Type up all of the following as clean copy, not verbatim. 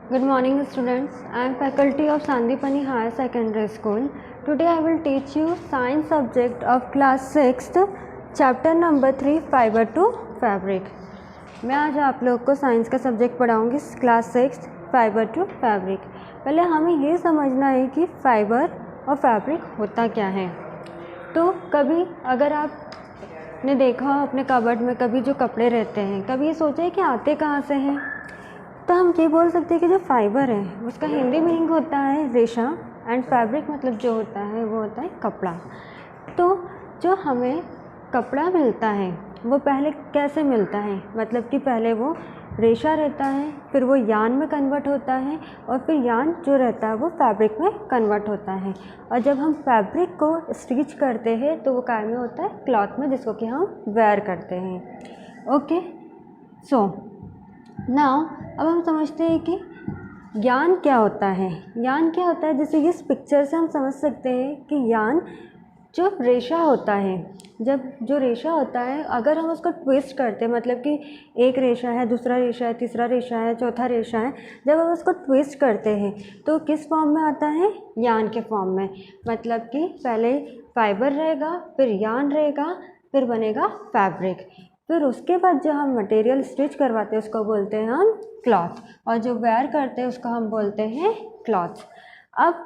Good morning students. I am faculty of Sandipani Higher Secondary School. Today I will teach you science subject of class 6th chapter number 3 fiber to fabric. मैं आज आप लोग को science का subject पढ़ाऊँगी class 6 fibre to fabric. पहले हमें ये समझना है कि फाइबर और फैब्रिक होता क्या है। तो कभी अगर आपने देखा हो अपने कबर्ड में कभी जो कपड़े रहते हैं, कभी ये सोचे कि आते कहाँ से हैं, तो हम ये बोल सकते हैं कि जो फाइबर है उसका हिंदी मीनिंग होता है रेशा एंड फैब्रिक मतलब जो होता है वो होता है कपड़ा। तो जो हमें कपड़ा मिलता है वो पहले कैसे मिलता है, मतलब कि पहले वो रेशा रहता है, फिर वो यान में कन्वर्ट होता है और फिर यान जो रहता है वो फैब्रिक में कन्वर्ट होता है। और जब हम फैब्रिक को स्टिच करते हैं तो वो काय में होता है क्लॉथ में, जिसको कि हम वेयर करते हैं। ओके, सो नाउ अब हम समझते हैं कि यान क्या होता है। यान क्या होता है, जैसे इस पिक्चर से हम समझ सकते हैं कि यान जो रेशा होता है, जब जो रेशा होता है अगर हम उसको ट्विस्ट करते हैं, मतलब कि एक रेशा है, दूसरा रेशा है, तीसरा रेशा है, चौथा रेशा है, जब हम उसको ट्विस्ट करते हैं तो किस फॉर्म में आता है, यान के फॉर्म में। मतलब कि पहले फाइबर रहेगा, फिर यान रहेगा, फिर बनेगा फैब्रिक, फिर उसके बाद जो हम मटेरियल स्टिच करवाते हैं उसको बोलते हैं हम क्लॉथ, और जो वेयर करते हैं उसको हम बोलते हैं क्लॉथ। अब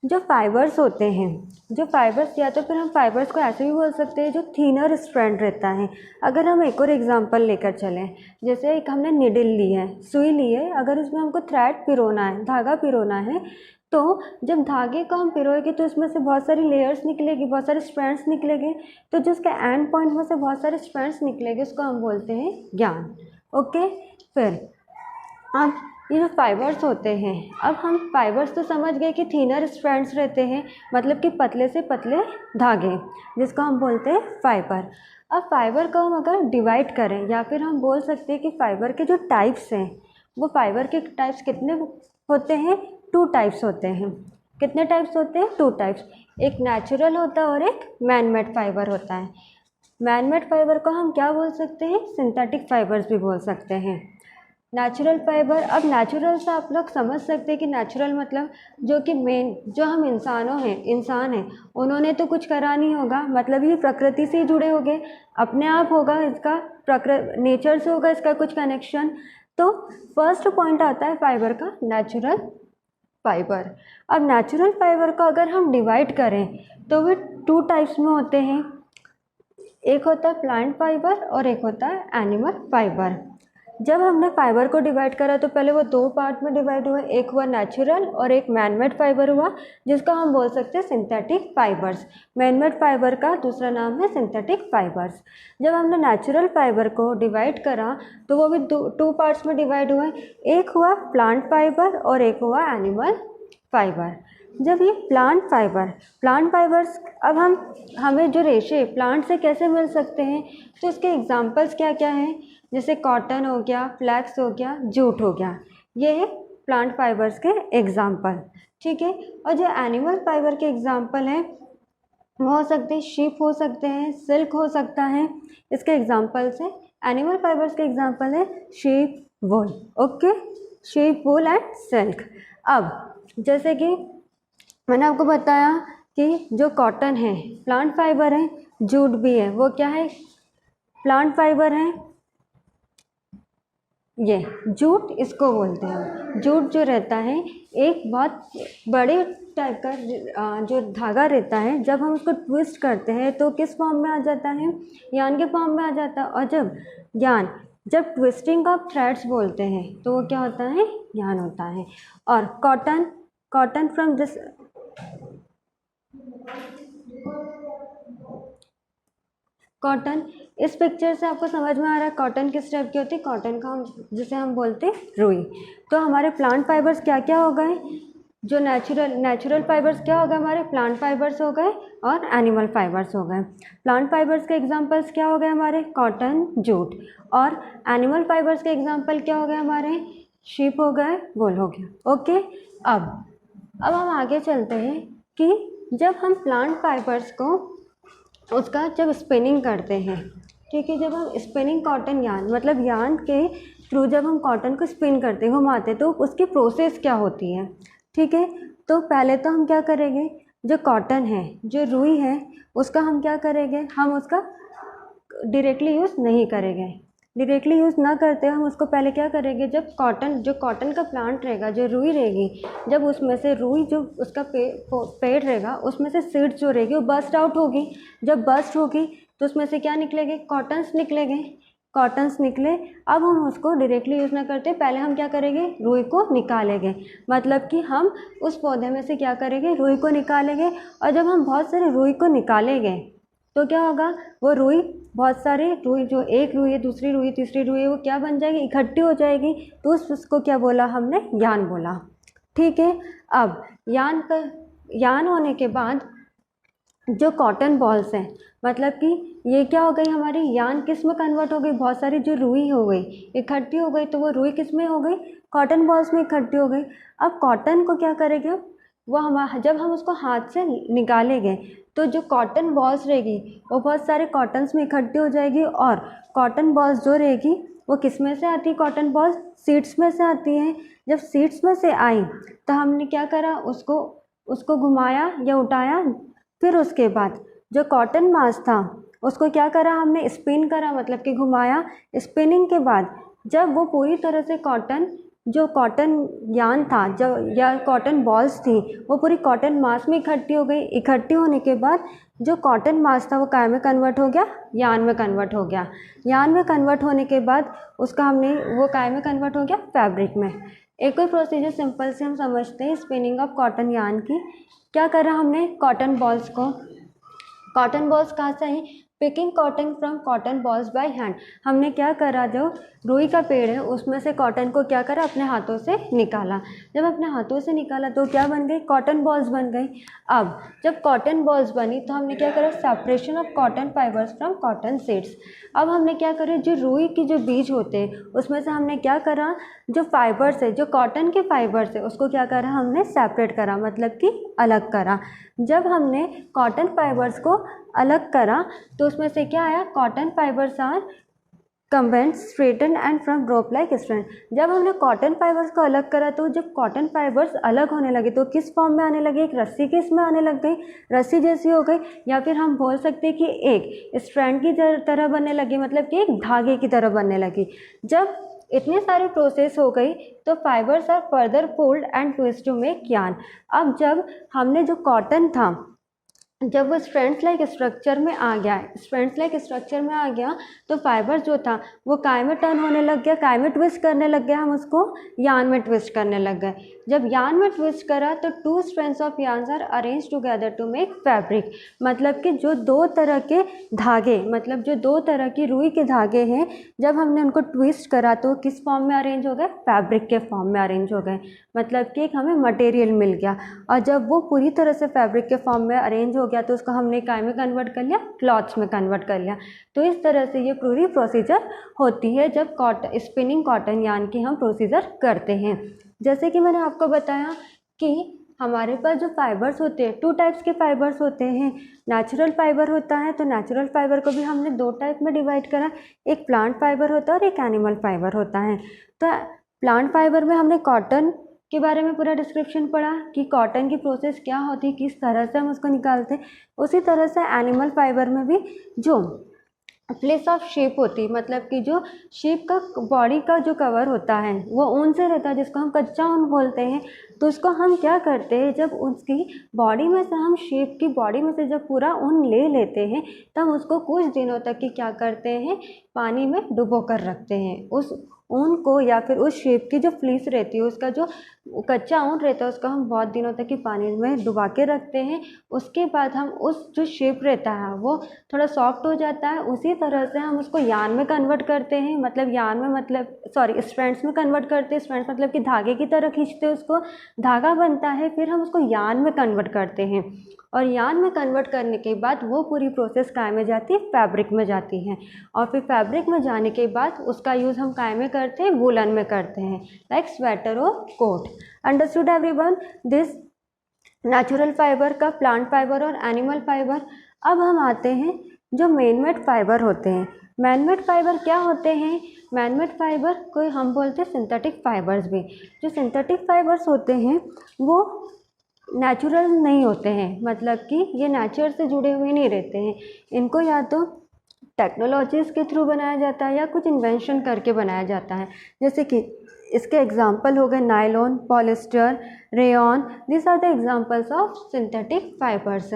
जो फाइबर्स होते हैं, जो फाइबर्स, या तो फिर हम फाइबर्स को ऐसे भी बोल सकते हैं जो थिनर स्ट्रैंड रहता है। अगर हम एक और एग्जांपल लेकर चलें, जैसे एक हमने निडल ली है, सुई ली है, अगर उसमें हमको थ्रेड पिरोना है, धागा पिरोना है, तो जब धागे को हम पिरोएंगे तो उसमें से बहुत सारी लेयर्स निकलेगी, बहुत सारे स्ट्रैंड्स निकलेंगे, तो जो उसके एंड पॉइंट में से बहुत सारे स्ट्रैंड्स निकलेंगे उसको हम बोलते हैं ज्ञान। ओके, फिर अब ये जो फाइबर्स होते हैं, अब हम फाइबर्स तो समझ गए कि थिनर स्ट्रैंड्स रहते हैं, मतलब कि पतले से पतले धागे, जिसको हम बोलते हैं फाइबर। अब फाइबर को हम अगर डिवाइड करें, या फिर हम बोल सकते हैं कि फाइबर के जो टाइप्स हैं, वो फाइबर के टाइप्स कितने होते हैं, 2 टाइप्स होते हैं। कितने टाइप्स होते हैं, 2 टाइप्स। एक नेचुरल होता है और एक मैन मेड फाइबर होता है। मैन मेड फाइबर को हम क्या बोल सकते हैं, सिंथेटिक फाइबर्स भी बोल सकते हैं। नेचुरल फाइबर, अब नेचुरल से आप लोग समझ सकते हैं कि नेचुरल मतलब जो कि मेन, जो हम इंसान हैं उन्होंने तो कुछ करा नहीं होगा, मतलब ये प्रकृति से ही जुड़े होंगे, अपने आप होगा, इसका नेचर से होगा इसका कुछ कनेक्शन। तो फर्स्ट पॉइंट आता है फाइबर का, नेचुरल फाइबर। अब नेचुरल फाइबर को अगर हम डिवाइड करें तो वे 2 टाइप्स में होते हैं। एक होता है प्लांट फाइबर और एक होता है एनिमल फाइबर। जब हमने फाइबर को डिवाइड करा तो पहले वो 2 पार्ट में डिवाइड हुआ, एक हुआ नेचुरल और एक मैनमेड फाइबर हुआ, जिसको हम बोल सकते हैं सिंथेटिक फाइबर्स। मैनमेड फाइबर का दूसरा नाम है सिंथेटिक फाइबर्स। जब हमने नेचुरल फाइबर को डिवाइड करा तो वो भी 2 पार्ट्स में डिवाइड हुए, एक हुआ प्लांट फाइबर और एक हुआ एनिमल फाइबर। जब ये प्लांट फाइबर्स, अब हमें जो रेशे प्लांट से कैसे मिल सकते हैं, तो इसके एग्जांपल्स क्या क्या हैं, जैसे कॉटन हो गया, फ्लैक्स हो गया, जूट हो गया, ये है प्लांट फाइबर्स के एग्जांपल। ठीक है, और जो एनिमल फाइबर के एग्जांपल हैं वो हो सकते हैं शीप हो सकते हैं, सिल्क हो सकता है। इसके एग्जांपल्स हैं, एनिमल फाइबर्स के एग्जांपल है sheep, wool. Okay, sheep, wool and silk. अब जैसे कि मैंने आपको बताया कि जो कॉटन है प्लांट फाइबर है, जूट भी है, वो क्या है, प्लांट फाइबर है। ये जूट इसको बोलते हैं। जूट जो रहता है एक बहुत बड़े टाइप का जो धागा रहता है, जब हम उसको ट्विस्ट करते हैं तो किस फॉर्म में आ जाता है, यान के फॉर्म में आ जाता है। और जब ट्विस्टिंग ऑफ थ्रेड्स बोलते हैं तो वो क्या होता है, यान होता है। और कॉटन फ्रॉम दिस कॉटन, इस पिक्चर से आपको समझ में आ रहा है कॉटन किस टाइप की होती है, कॉटन का जिसे हम बोलते हैं रुई। तो हमारे प्लांट फाइबर्स क्या क्या हो गए, जो नेचुरल फाइबर्स क्या हो गए, हमारे प्लांट फाइबर्स हो गए और एनिमल फाइबर्स हो गए। प्लांट फाइबर्स के एग्जांपल्स क्या हो गए हमारे, कॉटन, जूट। और एनिमल फाइबर्स के एग्जांपल क्या हो गए हमारे, शीप हो गए, वूल हो गया। ओके, अब हम आगे चलते हैं कि जब हम प्लांट फाइबर्स को उसका जब स्पिनिंग करते हैं, ठीक है, जब हम स्पिनिंग कॉटन यान, मतलब यान के थ्रू जब हम कॉटन को स्पिन करते हैं, घुमाते, तो उसकी प्रोसेस क्या होती है, ठीक है। तो पहले तो हम क्या करेंगे, जो कॉटन है, जो रुई है, उसका हम क्या करेंगे, हम उसका डायरेक्टली यूज़ नहीं करेंगे। डायरेक्टली यूज़ ना करते हम उसको पहले क्या करेंगे, जब जो कॉटन का प्लांट रहेगा, जो रुई रहेगी, जब उसमें से रुई जो उसका पेड़ रहेगा, उसमें से सीड्स जो रहेगी वो बस्ट आउट होगी। जब बस्ट होगी तो उसमें से क्या निकलेंगे, कॉटन्स निकलेंगे। कॉटन्स निकले, अब हम उसको डायरेक्टली यूज़ ना करते, पहले हम क्या करेंगे, रुई को निकालेंगे। मतलब कि हम उस पौधे में से क्या करेंगे, रुई को निकालेंगे। और जब हम बहुत सारे रुई को निकालेंगे तो क्या होगा, वो रुई, बहुत सारे रुई, जो एक रुई है, दूसरी रुई, तीसरी रुई है, वो क्या बन जाएगी, इकट्ठी हो जाएगी। तो उसको क्या बोला हमने, यान बोला, ठीक है। अब यान होने के बाद जो कॉटन बॉल्स हैं, मतलब कि ये क्या हो गई, हमारी यान किस में कन्वर्ट हो गई, बहुत सारी जो रुई हो गई, इकट्ठी हो गई, तो वो रुई किस में हो गई, कॉटन बॉल्स में इकट्ठी हो गई। अब कॉटन को क्या करेंगे, वो जब हम उसको हाथ से निकालेंगे तो जो कॉटन बॉल्स रहेगी वो बहुत सारे कॉटन्स में इकट्ठी हो जाएगी। और कॉटन बॉल्स जो रहेगी वो किस में से आती है, कॉटन बॉल्स सीड्स में से आती हैं। जब सीड्स में से आई तो हमने क्या करा, उसको घुमाया या उठाया, फिर उसके बाद जो कॉटन मास था उसको क्या करा, हमने स्पिन करा, मतलब कि घुमाया। स्पिनिंग के बाद जब वो पूरी तरह से जो कॉटन यान था, या कॉटन बॉल्स थी, वो पूरी कॉटन मास में इकट्ठी हो गई। इकट्ठी होने के बाद जो कॉटन मास था वो काय में कन्वर्ट हो गया, यान में कन्वर्ट हो गया। यान में कन्वर्ट होने के बाद वो काय में कन्वर्ट हो गया, फैब्रिक में। एक और प्रोसीजर सिंपल से हम समझते हैं, स्पिनिंग ऑफ कॉटन यान की। क्या करा हमने, कॉटन बॉल्स कहाँ से आई, picking cotton from cotton balls by hand. हमने क्या करा, जो रुई का पेड़ है उसमें से कॉटन को क्या करा, अपने हाथों से निकाला। जब अपने हाथों से निकाला तो क्या बन गई, कॉटन बॉल्स बन गई। अब जब कॉटन बॉल्स बनी तो हमने क्या करा, separation of cotton fibres from cotton seeds. अब हमने क्या करा, जो रुई की जो बीज होते हैं उसमें से हमने क्या करा, जो फाइबर्स है, जो कॉटन के फाइबर्स है, उसको क्या करा, हमने सेपरेट करा, मतलब कि अलग करा। जब हमने कॉटन फाइबर्स को अलग करा तो उसमें से क्या आया, cotton fibres are combined straighten and from drop like strand. जब हमने कॉटन फाइबर्स को अलग करा तो जब कॉटन फाइबर्स अलग होने लगे तो किस फॉर्म में आने लगे, एक रस्सी के इसमें आने लग गई, रस्सी जैसी हो गई। या फिर हम बोल सकते हैं कि एक स्ट्रैंड की तरह बनने लगी, मतलब कि एक धागे की तरह बनने लगी। जब इतने सारे प्रोसेस हो गई तो fibres are further fold and twist to make yarn. अब जब हमने जो कॉटन था, जब वो स्ट्रैंड्स लाइक स्ट्रक्चर में आ गया, तो फाइबर जो था वो काय में टर्न होने लग गया, काय में ट्विस्ट करने लग गया, हम उसको यार्न में ट्विस्ट करने लग गए। जब यार्न में ट्विस्ट करा तो 2 strands of yarns are arrange together to make fabric. मतलब कि जो 2 तरह के धागे, मतलब जो 2 तरह की रुई के धागे हैं, जब हमने उनको ट्विस्ट करा तो किस फॉर्म में अरेंज हो गए, फैब्रिक के फॉर्म में अरेंज हो गए। मतलब कि एक हमें मटेरियल मिल गया। और जब वो पूरी तरह से फैब्रिक के फॉर्म में अरेंज हो गया तो उसको हमने काय में कन्वर्ट कर लिया, क्लॉथ्स में कन्वर्ट कर लिया। तो इस तरह से ये पूरी प्रोसीजर होती है जब स्पिनिंग कॉटन यार्न की हम प्रोसीजर करते हैं। जैसे कि मैंने आपको बताया कि हमारे पास जो फाइबर्स होते हैं, 2 टाइप्स के फाइबर्स होते हैं। नेचुरल फाइबर होता है, तो नेचुरल फाइबर को भी हमने 2 टाइप में डिवाइड करा, एक प्लांट फाइबर होता है और एक एनिमल फाइबर होता है। तो प्लांट फाइबर में हमने कॉटन के बारे में पूरा डिस्क्रिप्शन पढ़ा कि कॉटन की प्रोसेस क्या होती है, किस तरह से हम उसको निकालते हैं। उसी तरह से एनिमल फाइबर में भी जो प्लेस ऑफ शेप होती है, मतलब कि जो शेप का बॉडी का जो कवर होता है वो ऊन से रहता है, जिसको हम कच्चा ऊन बोलते हैं। तो उसको हम क्या करते हैं, जब उसकी बॉडी में से हम शेप की बॉडी में से जब पूरा ऊन ले लेते हैं तब उसको कुछ दिनों तक की क्या करते हैं, पानी में डुबो कर रखते हैं उस ऊन को, या फिर उस शेप की जो फ्लीस रहती है, उसका जो कच्चा ऊन रहता है उसको हम बहुत दिनों तक की पानी में डुबा के रखते हैं। उसके बाद हम उस जो शेप रहता है वो थोड़ा सॉफ्ट हो जाता है। उसी तरह से हम उसको यार्न में कन्वर्ट करते हैं, मतलब यार्न में स्ट्रैंड्स में कन्वर्ट करते हैं। स्ट्रैंड्स मतलब कि धागे की तरह खींचते हैं उसको, धागा बनता है, फिर हम उसको यार्न में कन्वर्ट करते हैं। और यार्न में कन्वर्ट करने के बाद वो पूरी प्रोसेस काय में जाती है, फैब्रिक में जाती है। और फिर फैब्रिक में जाने के बाद उसका यूज़ हम काय में करते हैं, वूलन में करते हैं, लाइक स्वेटर और coat. Understood everyone this natural fibre का, प्लांट फाइबर और एनिमल फाइबर। अब हम आते हैं जो मेन मेड फाइबर होते हैं। मैनमेड फाइबर क्या होते हैं? मैनमेड फाइबर को हम बोलते हैं सिंथेटिक फाइबर्स भी। जो सिंथेटिक फाइबर्स होते हैं वो नेचुरल नहीं होते हैं, मतलब कि ये नेचर से जुड़े हुए नहीं रहते हैं। इनको या तो टेक्नोलॉजीज़ के थ्रू बनाया जाता है या कुछ इन्वेंशन करके बनाया जाता है। जैसे कि इसके एग्जाम्पल हो गए nylon, polyester, rayon, this are the examples of synthetic fibres.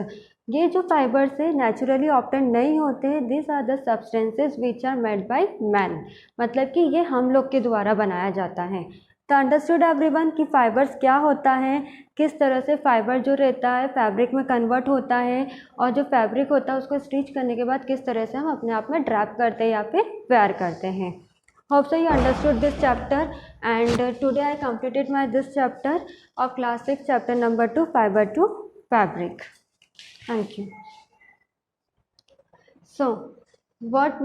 ये जो फाइबर्स है नेचुरली ऑब्टेन नहीं होते हैं, this are the substances which are made by man, मतलब कि ये हम लोग के द्वारा बनाया जाता है। तो अंडरस्टूड एवरीवन कि फाइबर्स क्या होता है, किस तरह से फाइबर जो रहता है फैब्रिक में कन्वर्ट होता है, और जो फैब्रिक होता है उसको स्टिच करने के बाद किस तरह से हम अपने आप में ड्रैप करते हैं या फिर वेयर करते हैं। Hope so you understood this chapter, and today I completed this chapter of class 6 chapter number 2 fiber to fabric. Thank you. So what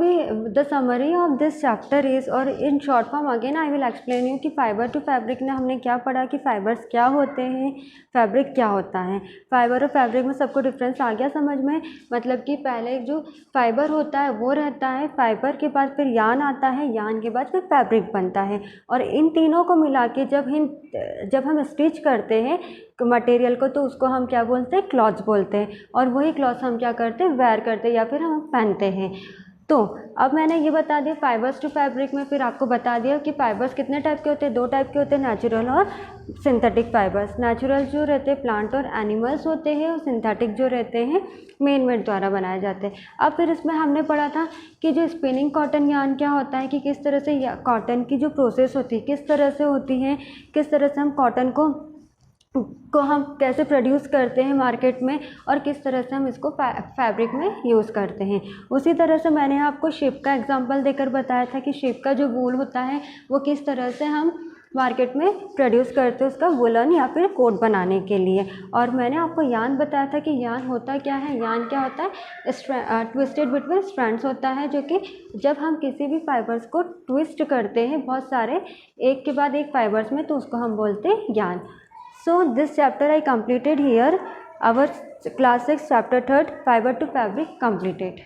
the summary of this chapter is, or in short form again I will explain you कि fibre to fabric में हमने क्या पढ़ा कि fibres क्या होते हैं, fabric क्या होता है। फाइबर और फैब्रिक में सबको डिफरेंस आ गया समझ में। मतलब कि पहले जो फाइबर होता है वो रहता है, फाइबर के बाद फिर यान आता है, यान के बाद फिर फैब्रिक बनता है, और इन तीनों को मिला के जब हम स्टिच करते हैं मटेरियल को तो उसको हम क्या बोलते हैं, क्लॉथ्स बोलते हैं, और वही क्लॉथ्स हम क्या करते हैं, वेयर करते हैं या फिर हम पहनते हैं। तो अब मैंने ये बता दिया फाइबर्स टू फैब्रिक में, फिर आपको बता दिया कि फाइबर्स कितने टाइप के होते हैं, 2 टाइप के होते हैं, नेचुरल और सिंथेटिक फाइबर्स। नेचुरल जो रहते हैं प्लांट और एनिमल्स होते हैं, और सिंथेटिक जो रहते हैं मैन मेड द्वारा बनाए जाते हैं। अब फिर इसमें हमने पढ़ा था कि जो स्पिनिंग कॉटन यार्न क्या होता है, कि किस तरह से कॉटन की जो प्रोसेस होती है किस तरह से होती है, किस तरह से हम कॉटन को हम कैसे प्रोड्यूस करते हैं मार्केट में, और किस तरह से हम इसको फैब्रिक में यूज़ करते हैं। उसी तरह से मैंने आपको शिप का एग्जांपल देकर बताया था कि शिप का जो वूल होता है वो किस तरह से हम मार्केट में प्रोड्यूस करते हैं उसका वुलन या फिर कोट बनाने के लिए। और मैंने आपको यान बताया था कि यान होता क्या है। यान क्या होता है, ट्विस्टेड बिटवीन स्ट्रैंड्स होता है, जो कि जब हम किसी भी फाइबर्स को ट्विस्ट करते हैं बहुत सारे एक के बाद एक फाइबर्स में, तो उसको हम बोलते हैं यान। So this chapter I completed here. Our class 6 chapter 3 fiber to fabric completed.